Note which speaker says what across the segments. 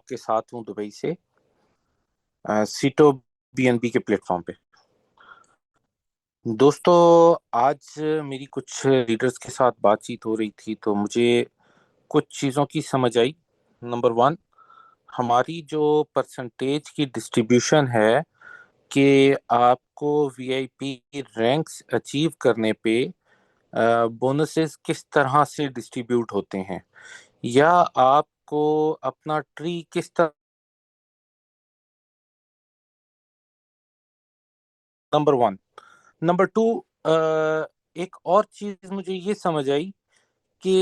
Speaker 1: के साथ हूँ दुबई से, सीटो बीएनबी के प्लेटफॉर्म पे। दोस्तों, आज मेरी कुछ लीडर्स के साथ बातचीत हो रही थी तो मुझे कुछ चीज़ों की समझ आई। नंबर वन, हमारी जो परसेंटेज की डिस्ट्रीब्यूशन है कि आपको वीआईपी रैंक्स अचीव करने पे बोनसेस किस तरह से डिस्ट्रीब्यूट होते हैं, या आपको अपना ट्री किस तरह। Number one. नंबर टू, एक और चीज मुझे ये समझ आई कि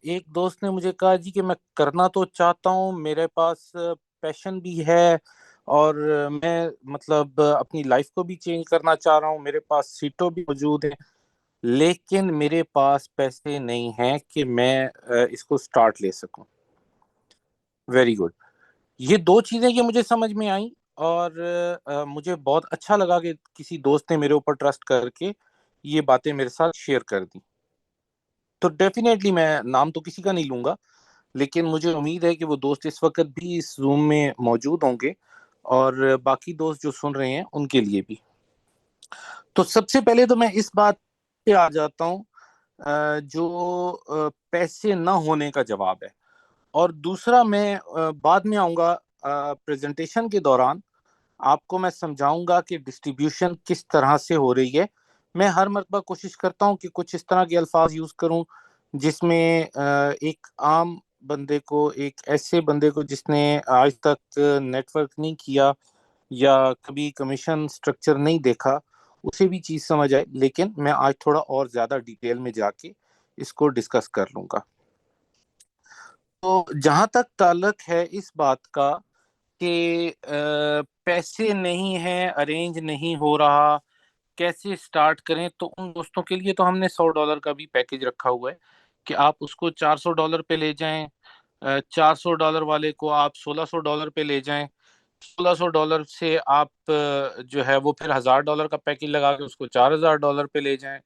Speaker 1: एक दोस्त ने मुझे कहा जी कि मैं करना तो चाहता हूँ, मेरे पास पैशन भी है, और मैं मतलब अपनी लाइफ को भी चेंज करना चाह रहा हूँ, मेरे पास सीटों भी मौजूद है, लेकिन मेरे पास पैसे नहीं हैं कि मैं इसको स्टार्ट ले सकूं। Very good. ये दो चीजें ये मुझे समझ में आई, और मुझे बहुत अच्छा लगा कि किसी दोस्त ने मेरे ऊपर ट्रस्ट करके ये बातें मेरे साथ शेयर कर दी। तो डेफिनेटली मैं नाम तो किसी का नहीं लूंगा, लेकिन मुझे उम्मीद है कि वो दोस्त इस वक्त भी इस जूम में मौजूद होंगे, और बाकी दोस्त जो सुन रहे हैं उनके लिए भी। तो सबसे पहले तो मैं इस बात पे आ जाता हूँ, जो पैसे ना होने का जवाब है, और दूसरा मैं बाद में आऊंगा। प्रेजेंटेशन के दौरान आपको मैं समझाऊंगा कि डिस्ट्रीब्यूशन किस तरह से हो रही है। मैं हर मर्तबा कोशिश करता हूँ कि कुछ इस तरह के अल्फाज यूज करूँ जिसमें एक आम बंदे को, एक ऐसे बंदे को जिसने आज तक नेटवर्क नहीं किया या कभी कमीशन स्ट्रक्चर नहीं देखा, उसे भी चीज समझ आए। लेकिन मैं आज थोड़ा और ज्यादा डिटेल में जाके इसको डिस्कस कर लूंगा। तो जहां तक ताल्लुक है इस बात का कि पैसे नहीं हैं, अरेंज नहीं हो रहा, कैसे स्टार्ट करें, तो उन दोस्तों के लिए तो हमने $100 का भी पैकेज रखा हुआ है कि आप उसको $400 पे ले जाएं। $400 वाले को आप $1600 पे ले जाएं। $1600 से आप जो है वो फिर $1000 का पैकेज लगा के उसको $4000 पे ले जाएं।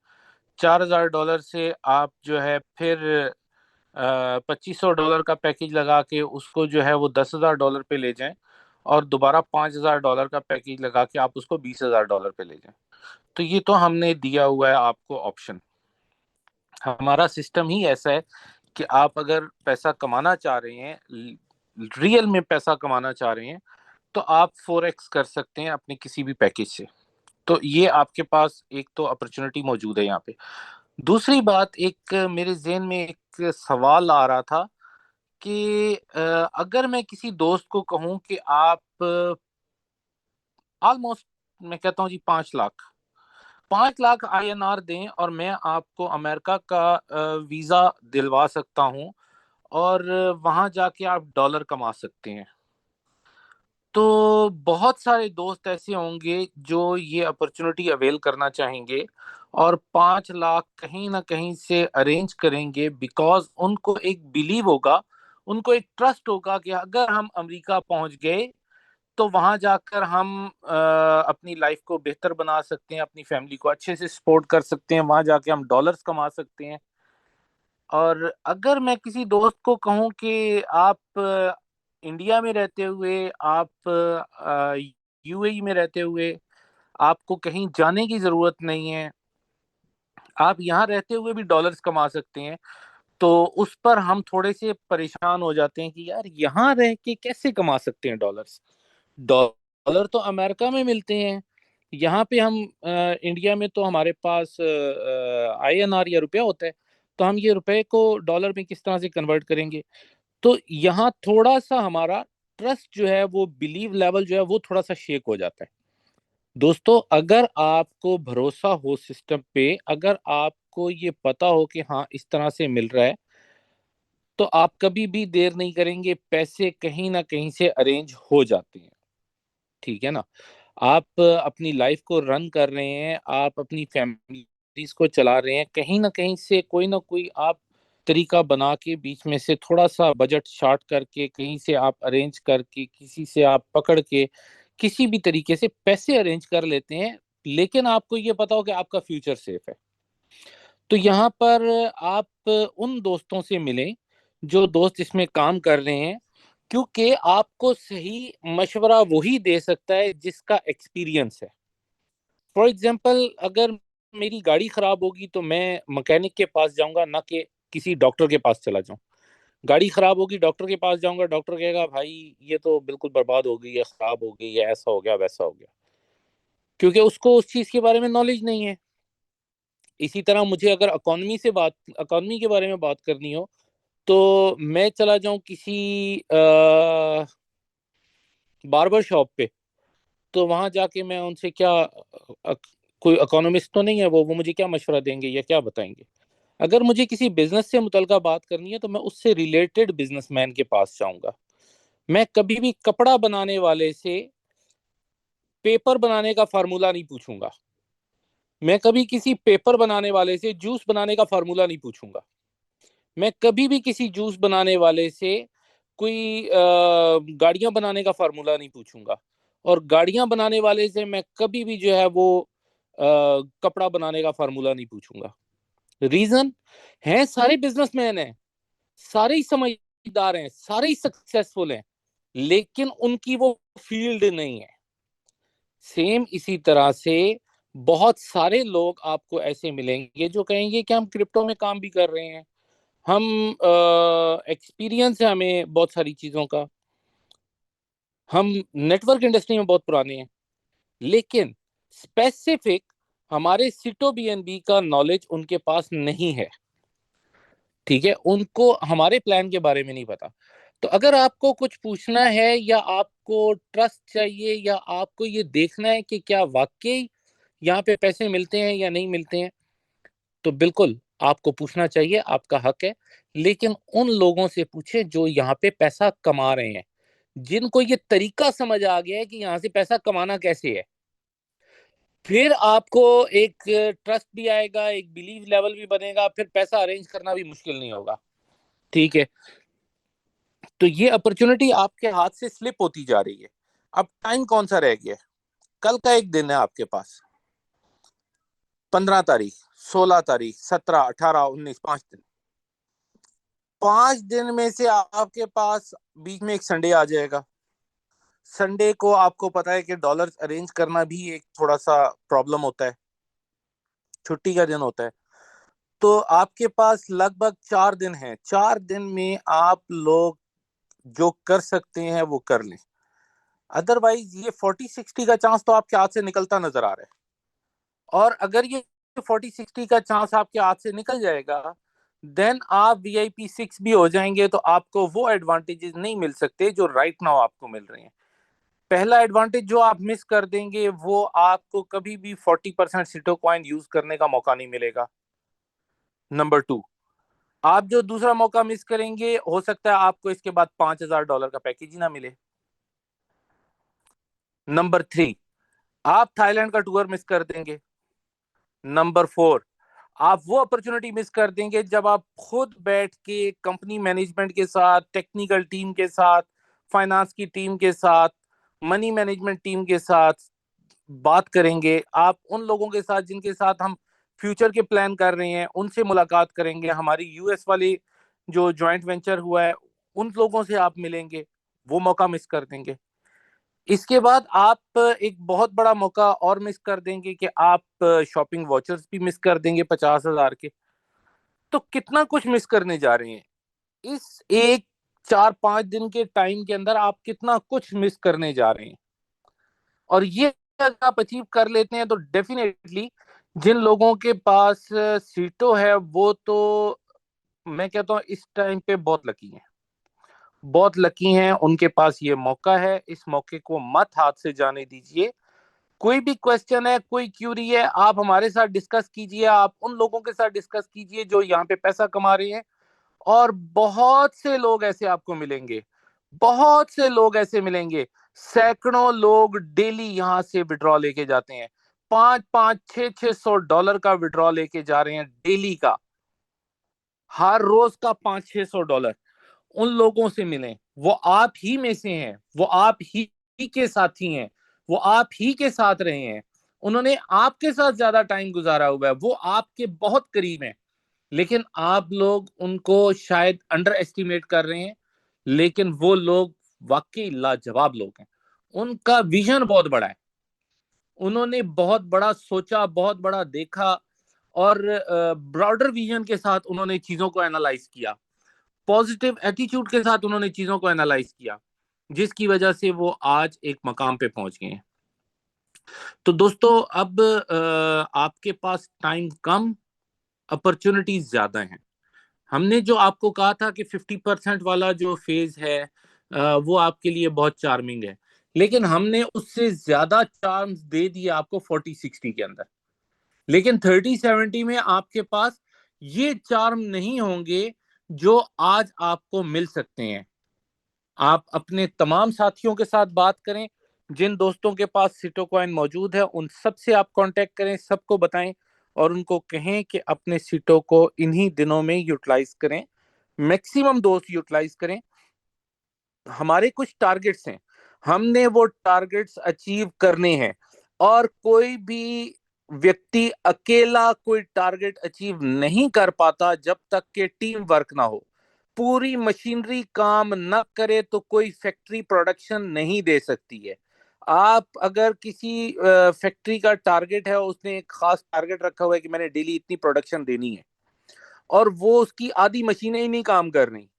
Speaker 1: $4000 से आप जो है फिर $2500 का पैकेज लगा के उसको जो है वो $10000 पे ले जाएं, और दोबारा $5000 का पैकेज लगा के आप उसको $20000 पे ले जाएं। तो ये तो हमने दिया हुआ है आपको ऑप्शन। हमारा सिस्टम ही ऐसा है कि आप अगर पैसा कमाना चाह रहे हैं, रियल में पैसा कमाना चाह रहे हैं, तो आप 4x कर सकते हैं अपने किसी भी पैकेज से। तो ये आपके पास एक तो अपॉर्चुनिटी मौजूद है यहाँ पे। दूसरी बात, एक मेरे जहन में एक सवाल आ रहा था कि अगर मैं किसी दोस्त को कहूं कि आप ऑलमोस्ट, मैं कहता हूं जी 5 लाख INR दें और मैं आपको अमेरिका का वीजा दिलवा सकता हूं, और वहां जाके आप डॉलर कमा सकते हैं। तो बहुत सारे दोस्त ऐसे होंगे जो ये अपॉर्चुनिटी अवेल करना चाहेंगे और 5 लाख कहीं ना कहीं से अरेंज करेंगे, बिकॉज उनको एक बिलीव होगा, उनको एक ट्रस्ट होगा कि अगर हम अमेरिका पहुंच गए तो वहां जाकर हम अपनी लाइफ को बेहतर बना सकते हैं, अपनी फैमिली को अच्छे से सपोर्ट कर सकते हैं, वहां जाके हम डॉलर्स कमा सकते हैं। और अगर मैं किसी दोस्त को कहूं कि आप इंडिया में रहते हुए, आप यूएई में रहते हुए आपको कहीं जाने की जरूरत नहीं है, आप यहाँ रहते हुए भी डॉलर्स कमा सकते हैं, तो उस पर हम थोड़े से परेशान हो जाते हैं कि यार यहाँ रह के कैसे कमा सकते हैं डॉलर्स। डॉलर तो अमेरिका में मिलते हैं, यहाँ पे हम इंडिया में तो हमारे पास INR या रुपया होता है, तो हम ये रुपए को डॉलर में किस तरह से कन्वर्ट करेंगे। तो यहाँ थोड़ा सा हमारा ट्रस्ट जो है, वो बिलीव लेवल जो है वो थोड़ा सा शेक हो जाता है। दोस्तों, अगर आपको भरोसा हो सिस्टम पे, अगर आपको ये पता हो कि हाँ इस तरह से मिल रहा है, तो आप कभी भी देर नहीं करेंगे, पैसे कहीं ना कहीं से अरेंज हो जाते हैं। ठीक है ना। आप अपनी लाइफ को रन कर रहे हैं, आप अपनी फैमिलीज को चला रहे हैं, कहीं ना कहीं से कोई ना कोई आप तरीका बना के बीच में से थोड़ा सा बजट शार्ट करके, कहीं से आप अरेंज करके, किसी से आप पकड़ के किसी भी तरीके से पैसे अरेंज कर लेते हैं, लेकिन आपको ये पता हो कि आपका फ्यूचर सेफ है। तो यहाँ पर आप उन दोस्तों से मिलें जो दोस्त इसमें काम कर रहे हैं, क्योंकि आपको सही मशवरा वही दे सकता है जिसका एक्सपीरियंस है। फॉर एग्जाम्पल, अगर मेरी गाड़ी खराब होगी तो मैं मैकेनिक के पास जाऊंगा, ना कि किसी डॉक्टर के पास चला जाऊं। गाड़ी खराब होगी, डॉक्टर के पास जाऊंगा, डॉक्टर कहेगा भाई ये तो बिल्कुल बर्बाद हो गई है, खराब हो गई है, ऐसा हो गया वैसा हो गया, क्योंकि उसको उस चीज के बारे में नॉलेज नहीं है। इसी तरह मुझे अगर इकोनॉमी के बारे में बात करनी हो, तो मैं चला जाऊं किसी बार्बर शॉप पे, तो वहां जाके मैं उनसे क्या, कोई इकोनॉमिस्ट तो नहीं है वो मुझे क्या मशवरा देंगे या क्या बताएंगे। अगर मुझे किसी बिजनेस से मुतलका बात करनी है तो मैं उससे रिलेटेड बिजनेसमैन के पास जाऊंगा। मैं कभी भी कपड़ा बनाने वाले से पेपर बनाने का फार्मूला नहीं पूछूंगा। मैं कभी किसी पेपर बनाने वाले से जूस बनाने का फार्मूला नहीं पूछूंगा। मैं कभी भी किसी जूस बनाने वाले से कोई गाड़ियां बनाने का फार्मूला नहीं पूछूंगा। और गाड़ियां बनाने वाले से मैं कभी भी जो है वो कपड़ा बनाने का फार्मूला नहीं पूछूंगा। रीजन है, सारे बिजनेसमैन हैं, सारे ही समझदार हैं, सारे ही सक्सेसफुल हैं, लेकिन उनकी वो फील्ड नहीं है। सेम इसी तरह से बहुत सारे लोग आपको ऐसे मिलेंगे जो कहेंगे कि हम क्रिप्टो में काम भी कर रहे हैं, हम एक्सपीरियंस है हमें बहुत सारी चीजों का, हम नेटवर्क इंडस्ट्री में बहुत पुराने हैं, लेकिन स्पेसिफिक हमारे सिटो बीएनबी का नॉलेज उनके पास नहीं है। ठीक है, उनको हमारे प्लान के बारे में नहीं पता। तो अगर आपको कुछ पूछना है या आपको ट्रस्ट चाहिए या आपको ये देखना है कि क्या वाकई यहाँ पे पैसे मिलते हैं या नहीं मिलते हैं, तो बिल्कुल आपको पूछना चाहिए, आपका हक है। लेकिन उन लोगों से पूछे जो यहाँ पे पैसा कमा रहे हैं, जिनको ये तरीका समझ आ गया है कि यहाँ से पैसा कमाना कैसे है। फिर आपको एक ट्रस्ट भी आएगा, एक बिलीव लेवल भी बनेगा, फिर पैसा अरेंज करना भी मुश्किल नहीं होगा। ठीक है, तो ये अपॉर्चुनिटी आपके हाथ से स्लिप होती जा रही है। अब टाइम कौन सा रह गया? कल का एक दिन है आपके पास, 15 तारीख, 16 तारीख, 17, 18, 19, 5 दिन। 5 दिन में से आपके पास बीच में एक संडे आ जाएगा। संडे को आपको पता है कि डॉलर अरेंज करना भी एक थोड़ा सा प्रॉब्लम होता है, छुट्टी का दिन होता है। तो आपके पास लगभग 4 दिन है। 4 दिन में आप लोग जो कर सकते हैं वो कर लें। अदरवाइज ये 40-60 का चांस तो आपके हाथ से निकलता नजर आ रहा है। और अगर ये 40-60 का चांस आपके हाथ से निकल जाएगा, देन आप VIP 6 भी हो जाएंगे, तो आपको वो एडवांटेजेस नहीं मिल सकते जो राइट नाउ आपको मिल रहे हैं। पहला एडवांटेज जो आप मिस कर देंगे, वो आपको कभी भी 40% सिटो कॉइन यूज करने का मौका नहीं मिलेगा। नंबर 2, आप जो दूसरा मौका मिस करेंगे, हो सकता है आपको इसके बाद $5,000 का पैकेज ही ना मिले। नंबर 3, आप थाईलैंड का टूर मिस कर देंगे। नंबर 4, आप वो अपॉर्चुनिटी मिस कर देंगे जब आप खुद बैठ के कंपनी मैनेजमेंट के साथ, टेक्निकल टीम के साथ, फाइनेंस की टीम के साथ, मनी मैनेजमेंट टीम के साथ बात करेंगे। आप उन लोगों के साथ जिनके साथ हम फ्यूचर के प्लान कर रहे हैं, उनसे मुलाकात करेंगे। हमारी यूएस वाली जो जॉइंट वेंचर हुआ है, उन लोगों से आप मिलेंगे, वो मौका मिस कर देंगे। इसके बाद आप एक बहुत बड़ा मौका और मिस कर देंगे कि आप शॉपिंग वाउचर्स भी मिस कर देंगे 50,000 के। तो कितना कुछ मिस करने जा रहे हैं इस एक 4-5 दिन के टाइम के अंदर, आप कितना कुछ मिस करने जा रहे हैं। और ये अगर आप अचीव कर लेते हैं तो डेफिनेटली जिन लोगों के पास सीटो है, वो तो मैं कहता हूँ इस टाइम पे बहुत लकी हैं, बहुत लकी हैं। उनके पास ये मौका है, इस मौके को मत हाथ से जाने दीजिए। कोई भी क्वेश्चन है, कोई क्यूरी है, आप हमारे साथ डिस्कस कीजिए, आप उन लोगों के साथ डिस्कस कीजिए जो यहाँ पे पैसा कमा रहे हैं। और बहुत से लोग ऐसे आपको मिलेंगे, बहुत से लोग ऐसे मिलेंगे। सैकड़ों लोग डेली यहां से विड्रॉ लेके जाते हैं, 500-500, 600 600 का विड्रॉ लेके जा रहे हैं डेली का, हर रोज का 500-600 डॉलर। उन लोगों से मिलें, वो आप ही में से हैं, वो आप ही के साथी हैं, वो आप ही के साथ रहे हैं, उन्होंने आपके साथ ज्यादा टाइम गुजारा हुआ है, वो आपके बहुत करीब हैं। लेकिन आप लोग उनको शायद अंडर एस्टिमेट कर रहे हैं, लेकिन वो लोग वाकई लाजवाब लोग हैं। उनका विजन बहुत बड़ा है, उन्होंने बहुत बड़ा सोचा, बहुत बड़ा देखा, और ब्रॉडर विजन के साथ उन्होंने चीजों को एनालाइज किया, पॉजिटिव एटीट्यूड के साथ उन्होंने चीजों को एनालाइज किया, जिसकी वजह से वो आज एक मकाम पे पहुंच गए हैं। तो दोस्तों, अब आपके पास टाइम कम, अपॉर्चुनिटीज ज्यादा हैं। हमने जो आपको कहा था कि 50% वाला जो फेज है वो आपके लिए बहुत चार्मिंग है, लेकिन हमने उससे ज्यादा चार्म्स दे दिए आपको 40-60 के अंदर। लेकिन 30-70 में आपके पास ये चार्म नहीं होंगे जो आज आपको मिल सकते हैं। आप अपने तमाम साथियों के साथ बात करें, जिन दोस्तों के पास सिटोकॉइन मौजूद है उन सब से आप कांटेक्ट करें, सबको बताएं और उनको कहें कि अपने सीटों को इन्हीं दिनों में यूटिलाइज करें, मैक्सिमम दोस्त यूटिलाइज करें। हमारे कुछ टारगेट्स हैं, हमने वो टारगेट्स अचीव करने हैं, और कोई भी व्यक्ति अकेला कोई टारगेट अचीव नहीं कर पाता जब तक कि टीम वर्क ना हो। पूरी मशीनरी काम न करे तो कोई फैक्ट्री प्रोडक्शन नहीं दे सकती है। आप अगर किसी फैक्ट्री का टारगेट है, उसने एक खास टारगेट रखा हुआ है कि मैंने डेली इतनी प्रोडक्शन देनी है, और वो उसकी आधी मशीनें ही नहीं काम कर रही,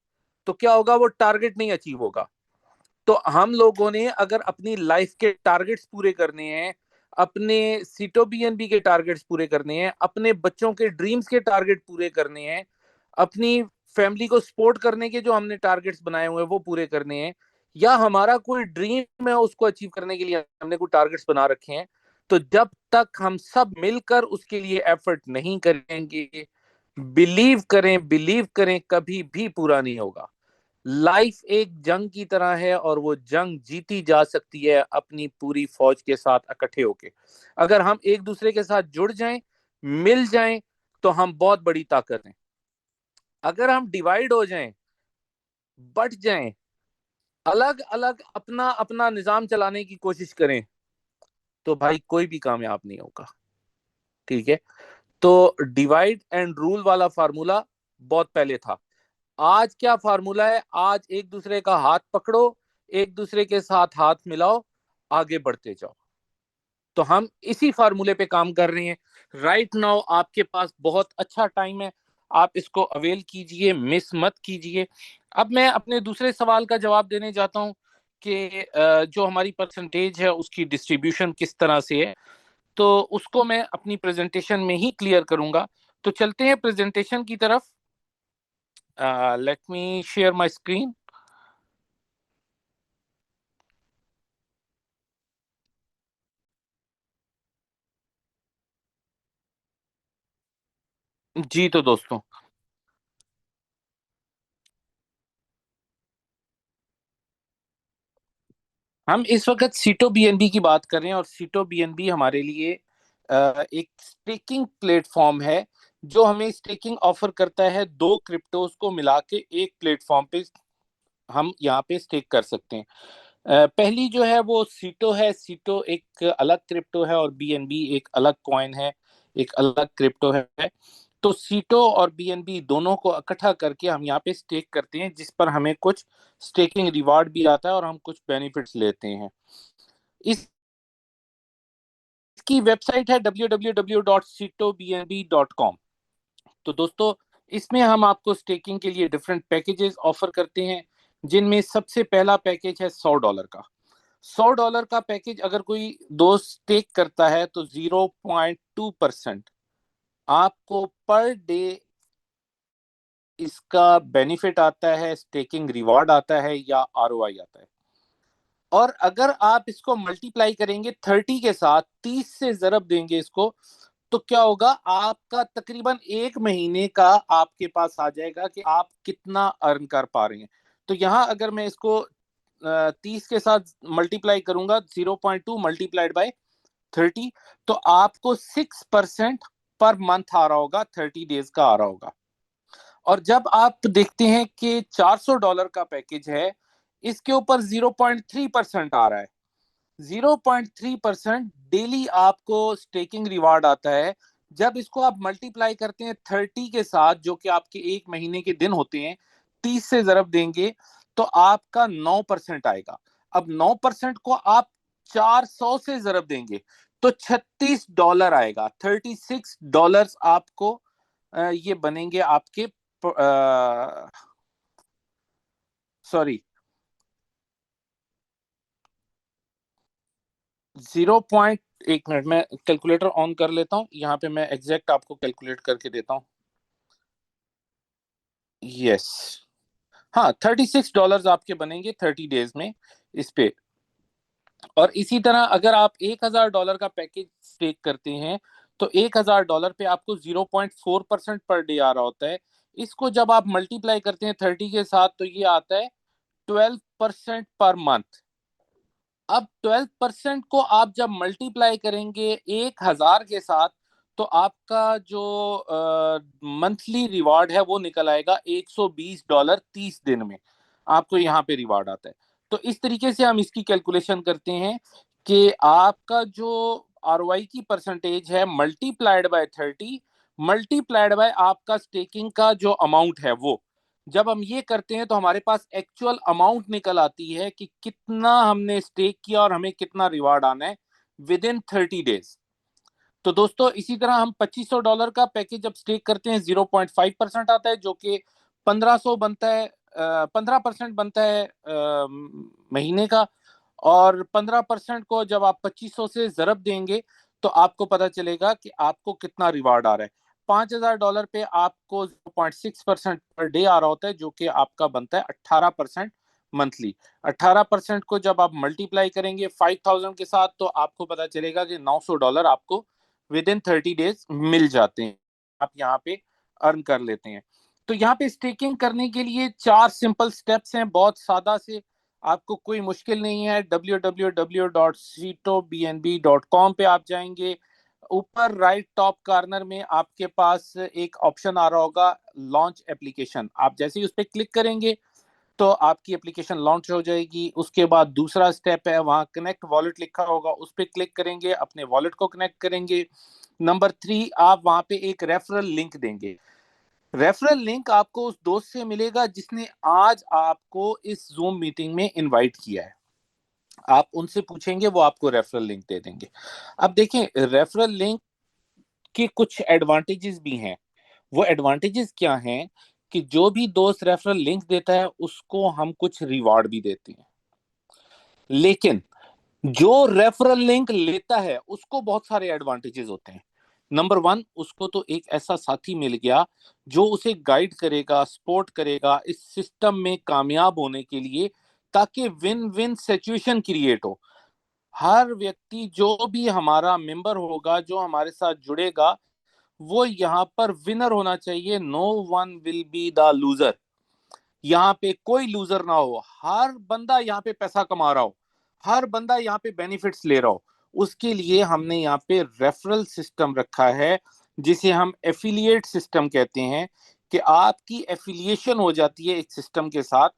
Speaker 1: तो क्या होगा? वो टारगेट नहीं अचीव होगा। तो हम लोगों ने अगर अपनी लाइफ के टारगेट्स पूरे करने हैं, अपने सीटो बीएनबी के टारगेट्स पूरे करने हैं, अपने बच्चों के ड्रीम्स के टारगेट पूरे करने हैं, अपनी फैमिली को सपोर्ट करने के जो हमने टारगेट्स बनाए हुए हैं वो पूरे करने हैं, या हमारा कोई ड्रीम है उसको अचीव करने के लिए हमने कोई टारगेट्स बना रखे हैं, तो जब तक हम सब मिलकर उसके लिए एफर्ट नहीं करेंगे, बिलीव करें कभी भी पूरा नहीं होगा। लाइफ एक जंग की तरह है, और वो जंग जीती जा सकती है अपनी पूरी फौज के साथ इकट्ठे होके। अगर हम एक दूसरे के साथ जुड़ जाएं, मिल जाएं, तो हम बहुत बड़ी ताकत हैं। अगर हम डिवाइड हो जाएं, बट जाएं, अलग अलग अपना अपना निजाम चलाने की कोशिश करें, तो भाई कोई भी कामयाब नहीं होगा। ठीक है? तो डिवाइड एंड रूल वाला फार्मूला बहुत पहले था। आज क्या फार्मूला है? आज एक दूसरे का हाथ पकड़ो, एक दूसरे के साथ हाथ मिलाओ, आगे बढ़ते जाओ। तो हम इसी फार्मूले पे काम कर रहे हैं। राइट नाउ आपके पास बहुत अच्छा टाइम है, आप इसको अवेल कीजिए, मिस मत कीजिए। अब मैं अपने दूसरे सवाल का जवाब देने जाता हूं कि जो हमारी परसेंटेज है उसकी डिस्ट्रीब्यूशन किस तरह से है, तो उसको मैं अपनी प्रेजेंटेशन में ही क्लियर करूंगा। तो चलते हैं प्रेजेंटेशन की तरफ। Let me share my screen. जी तो दोस्तों, हम इस वक्त सीटो बीएनबी की बात कर रहे हैं, और सीटो बीएनबी हमारे लिए एक स्टेकिंग प्लेटफॉर्म है, जो हमें स्टेकिंग ऑफर करता है। दो क्रिप्टोज को मिला के एक प्लेटफॉर्म पे हम यहाँ पे स्टेक कर सकते हैं। पहली जो है वो सीटो है। सीटो एक अलग क्रिप्टो है और बीएनबी एक अलग कॉइन है, एक अलग क्रिप्टो है। तो सीटो और बीएनबी दोनों को इकट्ठा करके हम यहाँ पे स्टेक करते हैं, जिस पर हमें कुछ स्टेकिंग रिवार्ड भी आता है और हम कुछ बेनिफिट्स लेते हैं। इसकी वेबसाइट है www.sitobnb.com। तो दोस्तों, इसमें हम आपको स्टेकिंग के लिए डिफरेंट पैकेजेस ऑफर करते हैं, जिनमें सबसे पहला पैकेज है $100 का। $100 का पैकेज अगर कोई दोस्त स्टेक करता है तो 0.2% आपको पर डे इसका बेनिफिट आता है, स्टेकिंग रिवॉर्ड आता है या आरओआई आता है। और अगर आप इसको मल्टीप्लाई करेंगे 30 के साथ, 30 से जरब देंगे इसको, तो क्या होगा? आपका तकरीबन एक महीने का आपके पास आ जाएगा कि आप कितना अर्न कर पा रहे हैं। तो यहाँ अगर मैं इसको 30 के साथ मल्टीप्लाई करूंगा, 0.2 मल्टीप्लाइड बाय 30, तो आपको 6% पर मंथ आ रहा होगा, 30 डेज का आ रहा होगा। और जब आप देखते हैं कि $400 का पैकेज है, इसके ऊपर 0.3% आ रहा है। 0.3% डेली आपको स्टेकिंग रिवार्ड आता है। जब इसको आप मल्टीप्लाई करते हैं 30 के साथ, जो कि आपके एक महीने के दिन होते हैं, 30 से जरब देंगे, तो आपका 9% आएगा। अब 9% को आप 400 से जरब देंगे तो $36 आएगा। $36 आपको ये बनेंगे आपके, सॉरी, 1 मिनट मैं कैलकुलेटर ऑन कर लेता हूं, यहाँ पे मैं एग्जैक्ट आपको कैलकुलेट करके देता हूं। यस, हाँ, $36 आपके बनेंगे 30 डेज में इस पे। और इसी तरह अगर आप $1,000 का पैकेज स्टेक करते हैं तो $1,000 पे आपको 0.4% पर डे आ रहा होता है। इसको जब आप मल्टीप्लाई करते हैं 30 के साथ तो ये आता है 12% पर मंथ। अब 12% को आप जब मल्टीप्लाई करेंगे 1,000 के साथ तो आपका जो मंथली रिवार्ड है वो निकल आएगा $120 30 दिन में। आपको यहाँ पे रिवार्ड आता है। तो इस तरीके से हम इसकी कैलकुलेशन करते हैं कि आपका जो आरओआई की परसेंटेज है मल्टीप्लाइड बाय 30 मल्टीप्लाइड बाय आपका स्टेकिंग का जो अमाउंट है वो, जब हम ये करते हैं तो हमारे पास एक्चुअल अमाउंट निकल आती है कि कितना हमने स्टेक किया और हमें कितना रिवार्ड आना है विद इन 30 डेज। तो दोस्तों इसी तरह हम $2,500 का पैकेज जब स्टेक करते हैं 0.5% आता है, जो कि 1,500 बनता है, 15% बनता है महीने का। और 15% को जब आप 2,500 से जरब देंगे तो आपको पता चलेगा कि आपको कितना रिवार्ड आ रहा है। $5,000 पे आपको 0.6% पर डे आ रहा होता है, जो कि आपका बनता है 18% मंथली। 18% को जब आप मल्टीप्लाई करेंगे 5,000 के साथ तो आपको पता चलेगा कि $900 आपको विद इन 30 डेज मिल जाते हैं। आप यहाँ पे अर्न कर लेते हैं। तो यहाँ पे स्टेकिंग करने के लिए 4 सिंपल स्टेप्स हैं, बहुत सादा से, आपको कोई मुश्किल नहीं है। www.citobnb.com पे आप जाएंगे, ऊपर राइट टॉप कॉर्नर में आपके पास एक ऑप्शन आ रहा होगा लॉन्च एप्लीकेशन। आप जैसे ही उस पर क्लिक करेंगे तो आपकी एप्लीकेशन लॉन्च हो जाएगी। उसके बाद दूसरा स्टेप है, वहां कनेक्ट वॉलेट लिखा होगा, उस पर क्लिक करेंगे, अपने वॉलेट को कनेक्ट करेंगे। नंबर 3, आप वहां पे एक रेफरल लिंक देंगे। रेफरल लिंक आपको उस दोस्त से मिलेगा जिसने आज आपको इस जूम मीटिंग में इनवाइट किया है। आप उनसे पूछेंगे, वो आपको रेफरल लिंक दे देंगे। अब देखें, रेफरल लिंक के कुछ एडवांटेजेस भी हैं। वो एडवांटेजेस क्या हैं कि जो भी दोस्त रेफरल लिंक देता है उसको हम कुछ रिवार्ड भी देते हैं, लेकिन जो रेफरल लिंक लेता है उसको बहुत सारे एडवांटेजेस होते हैं। नंबर 1, उसको तो एक ऐसा साथी मिल गया जो उसे गाइड करेगा, सपोर्ट करेगा इस सिस्टम में कामयाब होने के लिए, ताकि विन विन सिचुएशन क्रिएट हो। हर व्यक्ति जो भी हमारा मेंबर होगा, जो हमारे साथ जुड़ेगा, वो यहाँ पर विनर होना चाहिए। No one will be the loser. यहाँ पे कोई लूजर ना हो, हर बंदा यहाँ पे पैसा कमा रहा हो, हर बंदा यहाँ पे बेनिफिट्स ले रहा हो। उसके लिए हमने यहाँ पे रेफरल सिस्टम रखा है, जिसे हम एफिलिएट सिस्टम कहते हैं, कि आपकी एफिलिएशन हो जाती है एक सिस्टम के साथ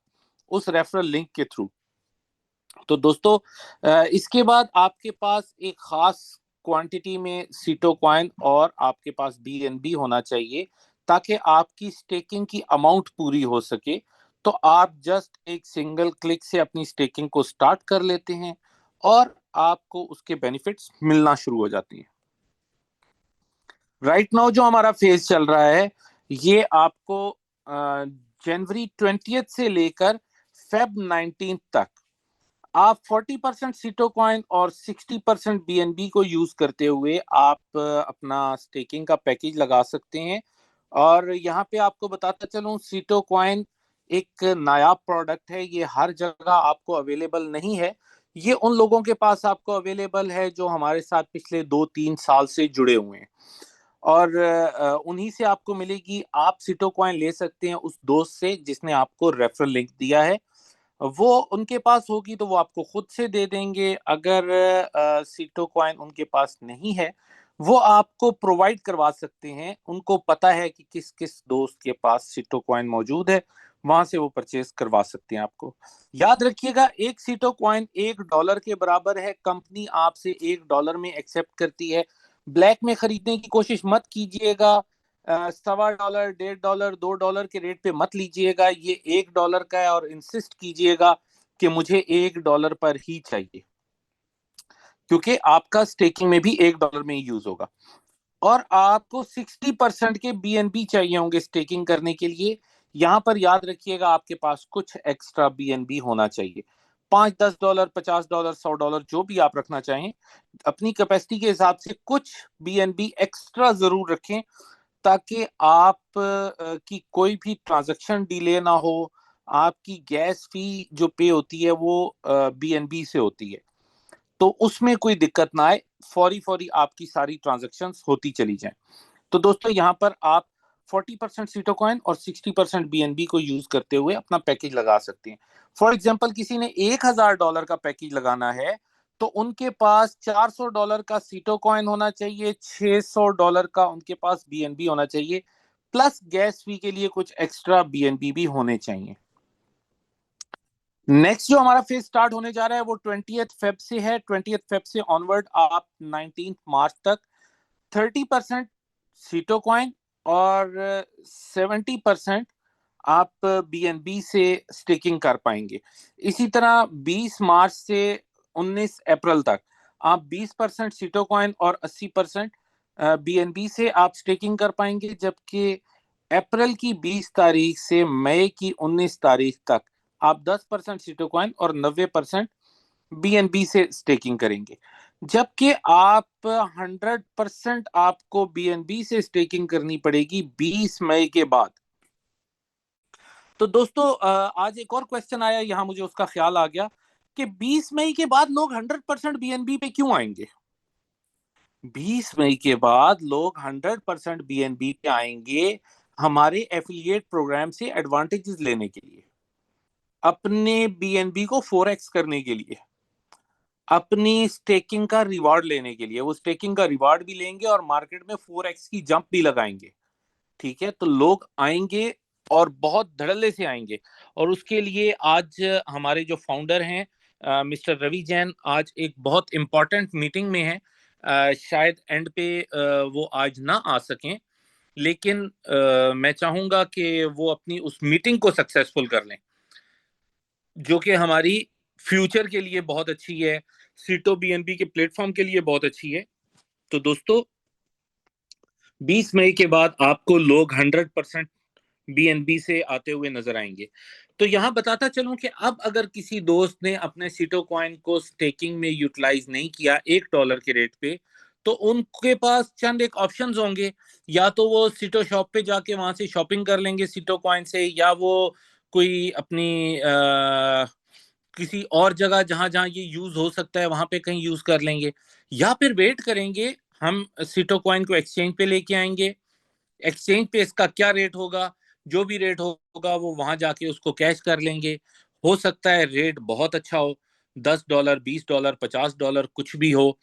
Speaker 1: उस रेफरल लिंक के थ्रू। तो दोस्तों इसके बाद आपके पास एक खास क्वांटिटी में सीटो कॉइन और आपके पास बीएनबी होना चाहिए, ताकि आपकी स्टेकिंग की अमाउंट पूरी हो सके। तो आप जस्ट एक सिंगल क्लिक से अपनी स्टेकिंग को स्टार्ट कर लेते हैं और आपको उसके बेनिफिट्स मिलना शुरू हो जाती हैं। राइट नाउ जो हमारा फेज चल रहा है, ये आपको जनवरी 20 से लेकर Feb 19 तक आप 40% सीटो कॉइन और 60% बीएनबी को यूज करते हुए आप अपना स्टेकिंग का पैकेज लगा सकते हैं। और यहाँ पे आपको बताता चलूं, सीटो कॉइन एक नायाब प्रोडक्ट है, ये हर जगह आपको अवेलेबल नहीं है। ये उन लोगों के पास आपको अवेलेबल है जो हमारे साथ पिछले 2-3 साल से जुड़े हुए हैं, और उन्हीं से आपको मिलेगी। आप सीटो कॉइन ले सकते हैं उस दोस्त से जिसने आपको रेफरल लिंक दिया है, वो उनके पास होगी तो वो आपको खुद से दे देंगे। अगर सीटो कॉइन उनके पास नहीं है, वो आपको प्रोवाइड करवा सकते हैं। उनको पता है कि किस किस दोस्त के पास सीटो कॉइन मौजूद है, वहां से वो परचेज करवा सकते हैं आपको। याद रखिएगा, एक सीटो कॉइन $1 के बराबर है। कंपनी आपसे $1 में एक्सेप्ट करती है। ब्लैक में खरीदने की कोशिश मत कीजिएगा। $1.25, $1.5, $2 के रेट पे मत लीजिएगा, ये $1 का है, और इंसिस्ट कीजिएगा कि मुझे $1 पर ही चाहिए, क्योंकि आपका स्टेकिंग में भी $1 में ही यूज होगा। और आपको 60% के बीएनबी चाहिए होंगे स्टेकिंग करने के लिए। यहां पर याद रखिएगा, आपके पास कुछ एक्स्ट्रा बीएनबी होना चाहिए। 5, $10, $50, $100, जो भी आप रखना चाहें, अपनी कैपेसिटी के हिसाब से कुछ बीएनबी एक्स्ट्रा जरूर रखें, ताकि आप की कोई भी ट्रांजैक्शन डिले ना हो। आपकी गैस फी जो पे होती है वो बीएनबी से होती है, तो उसमें कोई दिक्कत ना आए, फौरी फौरी आपकी सारी ट्रांजैक्शंस होती चली जाएं। तो दोस्तों, यहाँ पर आप 40% सीटोकॉइन और 60% बीएनबी को यूज करते हुए अपना पैकेज लगा सकते हैं। फॉर एग्जाम्पल, किसी ने $1,000 का पैकेज लगाना है, तो उनके पास $400 का सीटोकॉइन होना चाहिए, $600 का उनके पास बीएनबी होना चाहिए, प्लस गैस फी के लिए कुछ एक्स्ट्रा बीएनबी भी होने चाहिए। नेक्स्ट जो हमारा फेज स्टार्ट होने जा रहा है वो 20th फेब से है। 20th फेब से ऑनवर्ड आप 19th मार्च तक 30% सीटोकॉइन और 70% आप बीएनबी से स्टेकिंग कर पाएंगे। इसी तरह 20 मार्च से 19 अप्रैल तक आप 20% सीटोकॉइन और 80% बीएनबी से आप स्टेकिंग कर पाएंगे, जबकि अप्रैल की 20 तारीख से मई की 19 तारीख तक आप 10% सीटोकॉइन और 90% बीएनबी से स्टेकिंग करेंगे। जबकि आप 100% आपको बीएनबी से स्टेकिंग करनी पड़ेगी 20 मई के बाद। तो दोस्तों, आज एक और क्वेश्चन आया यहाँ, मुझे उसका ख्याल आ गया कि 20 मई के बाद लोग 100% बीएनबी पे क्यों आएंगे। 20 मई के बाद लोग 100% बीएनबी पे आएंगे हमारे एफिलिएट प्रोग्राम से एडवांटेजेस लेने के लिए, अपने बीएनबी को 4x करने के लिए, अपनी स्टेकिंग का रिवार्ड लेने के लिए। वो स्टेकिंग का रिवार्ड भी लेंगे और मार्केट में 4x की जंप भी लगाएंगे। ठीक है, तो लोग आएंगे और बहुत धड़ल्ले से आएंगे। और उसके लिए आज हमारे जो फाउंडर हैं मिस्टर रवि जैन, आज एक बहुत इंपॉर्टेंट मीटिंग में है। शायद एंड पे वो आज ना आ सकें, लेकिन मैं चाहूंगा कि वो अपनी उस मीटिंग को सक्सेसफुल कर लें, जो कि हमारी फ्यूचर के लिए बहुत अच्छी है, सीटो बीएनबी के प्लेटफॉर्म के लिए बहुत अच्छी है। तो दोस्तों, 20 मई के बाद आपको लोग 100% बीएनबी से आते हुए नजर आएंगे। तो यहां बताता चलूं कि अब अगर किसी दोस्त ने अपने सीटो कॉइन को स्टेकिंग में यूटिलाइज नहीं किया $1 के रेट पे, तो उनके पास चंद एक ऑप्शंस होंगे। या तो वो सीटो शॉप पे जाके वहां से शॉपिंग कर लेंगे सीटो कॉइन से, या वो कोई अपनी किसी और जगह जहां जहां ये यूज हो सकता है वहां पे कहीं यूज कर लेंगे, या फिर वेट करेंगे, हम सीटो कॉइन को एक्सचेंज पे लेके आएंगे। एक्सचेंज पे इसका क्या रेट होगा, जो भी रेट होगा वो वहां जाके उसको कैश कर लेंगे। हो सकता है रेट बहुत अच्छा हो, $10, $20, $50, कुछ भी हो।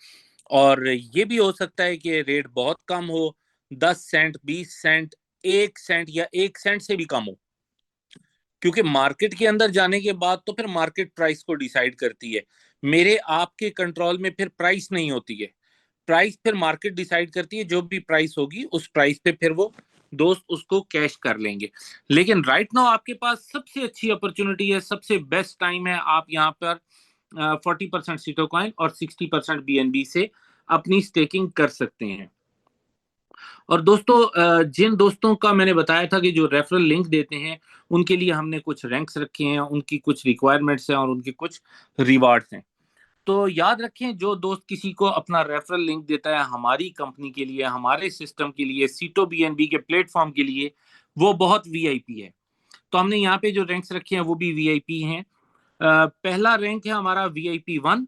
Speaker 1: और ये भी हो सकता है कि रेट बहुत कम हो, 10 सेंट, 20 सेंट, 1 सेंट, या 1 सेंट से भी कम हो। क्योंकि मार्केट के अंदर जाने के बाद तो फिर मार्केट प्राइस को डिसाइड करती है, मेरे आपके कंट्रोल में फिर प्राइस नहीं होती है। प्राइस फिर मार्केट डिसाइड करती है, जो भी प्राइस होगी उस प्राइस पे फिर वो दोस्त उसको कैश कर लेंगे। लेकिन राइट नाउ आपके पास सबसे अच्छी अपॉर्चुनिटी है, सबसे बेस्ट टाइम है, आप यहाँ पर 40% सीटोकॉइन और 60% बीएनबी से अपनी स्टेकिंग कर सकते हैं। और दोस्तों, जिन दोस्तों का मैंने बताया था कि जो रेफरल लिंक देते हैं, उनके लिए हमने कुछ रैंक्स रखे हैं, उनकी कुछ रिक्वायरमेंट्स हैं और उनके कुछ रिवार्ड्स हैं। तो याद रखें, जो दोस्त किसी को अपना रेफरल लिंक देता है हमारी कंपनी के लिए, हमारे सिस्टम के लिए, सीटो बीएनबी के प्लेटफॉर्म के लिए, वो बहुत वीआईपी है। तो हमने यहाँ पे जो रैंक्स रखे हैं वो भी वीआईपी हैं। पहला रैंक है हमारा वीआईपी 1।